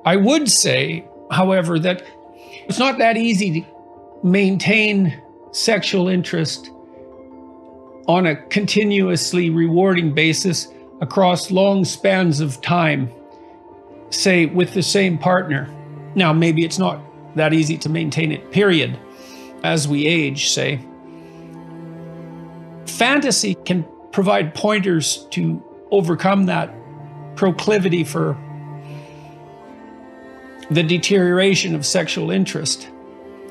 I would say, however, that it's not that easy to maintain sexual interest on a continuously rewarding basis across long spans of time, say with the same partner. Now, maybe it's not that easy to maintain it, period, as we age, say. Fantasy can provide pointers to overcome that proclivity for the deterioration of sexual interest.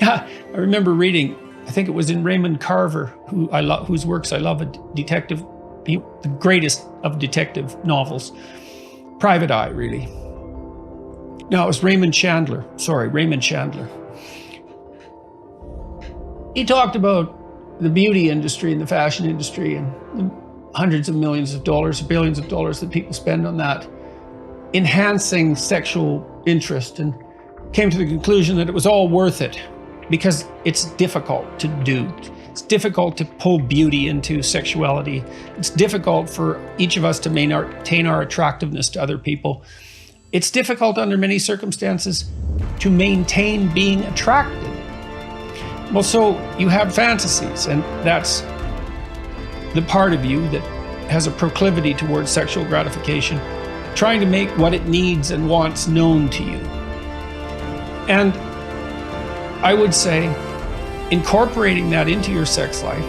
I remember reading, I think it was in Raymond Carver, whose works I love, a detective, the greatest of detective novels, Private Eye, really. No, it was Raymond Chandler. He talked about the beauty industry and the fashion industry and the hundreds of millions of dollars, billions of dollars that people spend on that, enhancing sexual interest, and came to the conclusion that it was all worth it because it's difficult to do. It's difficult to pull beauty into sexuality. It's difficult for each of us to maintain our attractiveness to other people. It's difficult under many circumstances to maintain being attracted. Well, so you have fantasies, and that's the part of you that has a proclivity towards sexual gratification, trying to make what it needs and wants known to you. And I would say incorporating that into your sex life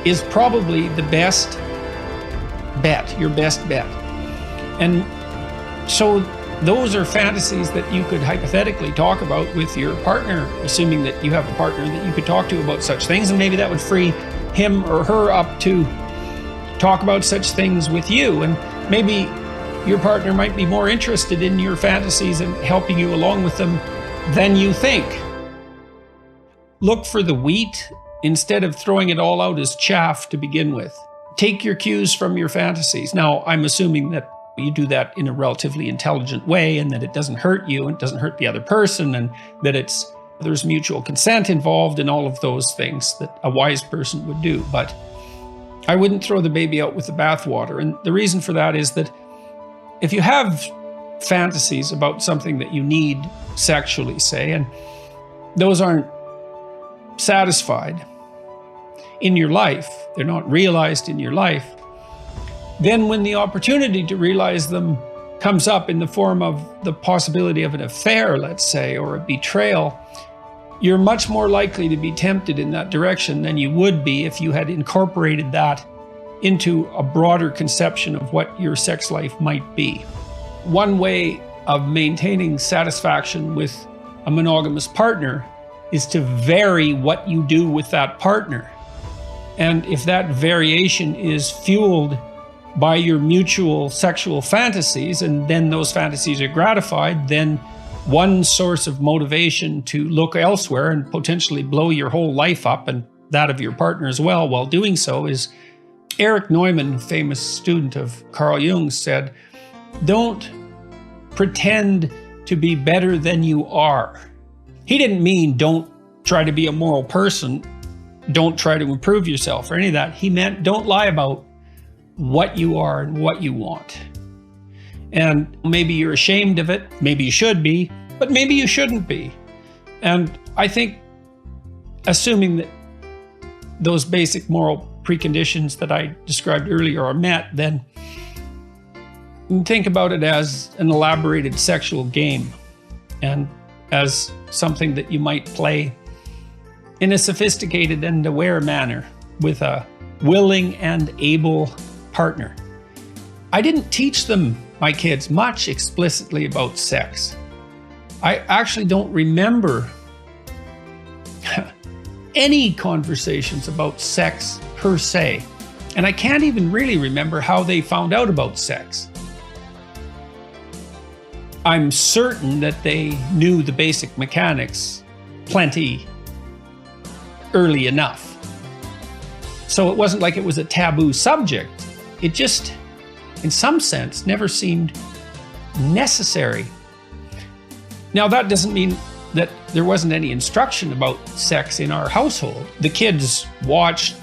is probably the best bet, your best bet. And so those are fantasies that you could hypothetically talk about with your partner, assuming that you have a partner that you could talk to about such things, and maybe that would free him or her up to talk about such things with you. And maybe your partner might be more interested in your fantasies and helping you along with them than you think. Look for the wheat instead of throwing it all out as chaff to begin with. Take your cues from your fantasies. Now, I'm assuming that you do that in a relatively intelligent way, and that it doesn't hurt you and it doesn't hurt the other person, and that there's mutual consent involved and all of those things that a wise person would do. But I wouldn't throw the baby out with the bathwater. And the reason for that is that if you have fantasies about something that you need sexually, say, and those aren't satisfied in your life, they're not realized in your life, then when the opportunity to realize them comes up in the form of the possibility of an affair, let's say, or a betrayal, you're much more likely to be tempted in that direction than you would be if you had incorporated that into a broader conception of what your sex life might be. One way of maintaining satisfaction with a monogamous partner is to vary what you do with that partner. And if that variation is fueled by your mutual sexual fantasies, and then those fantasies are gratified, then one source of motivation to look elsewhere and potentially blow your whole life up and that of your partner as well while doing so is, Erich Neumann, famous student of Carl Jung, said, "Don't pretend to be better than you are." He didn't mean don't try to be a moral person, don't try to improve yourself or any of that. He meant don't lie about what you are and what you want. And maybe you're ashamed of it, maybe you should be, but maybe you shouldn't be. And I think assuming that those basic moral preconditions that I described earlier are met, then think about it as an elaborated sexual game and as something that you might play in a sophisticated and aware manner with a willing and able partner. I didn't teach my kids much explicitly about sex. I actually don't remember any conversations about sex per se. And I can't even really remember how they found out about sex. I'm certain that they knew the basic mechanics plenty early enough. So it wasn't like it was a taboo subject. It just, in some sense, never seemed necessary. Now, that doesn't mean that there wasn't any instruction about sex in our household. The kids watched.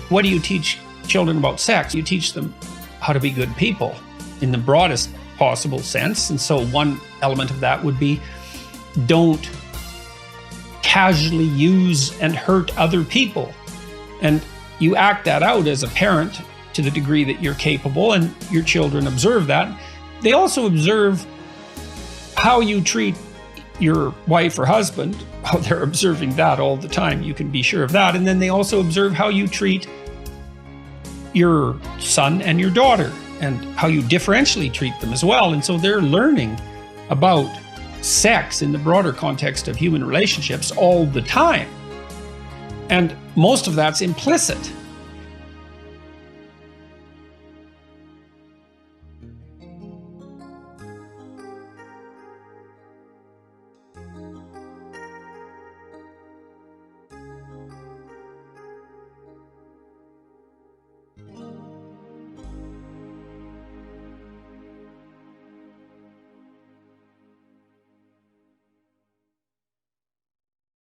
What do you teach children about sex? You teach them how to be good people in the broadest possible sense. And so one element of that would be, don't casually use and hurt other people. And you act that out as a parent to the degree that you're capable, and your children observe that. They also observe how you treat your wife or husband. Oh, they're observing that all the time. You can be sure of that. And then they also observe how you treat your son and your daughter, and how you differentially treat them as well. And so they're learning about sex in the broader context of human relationships all the time. And most of that's implicit.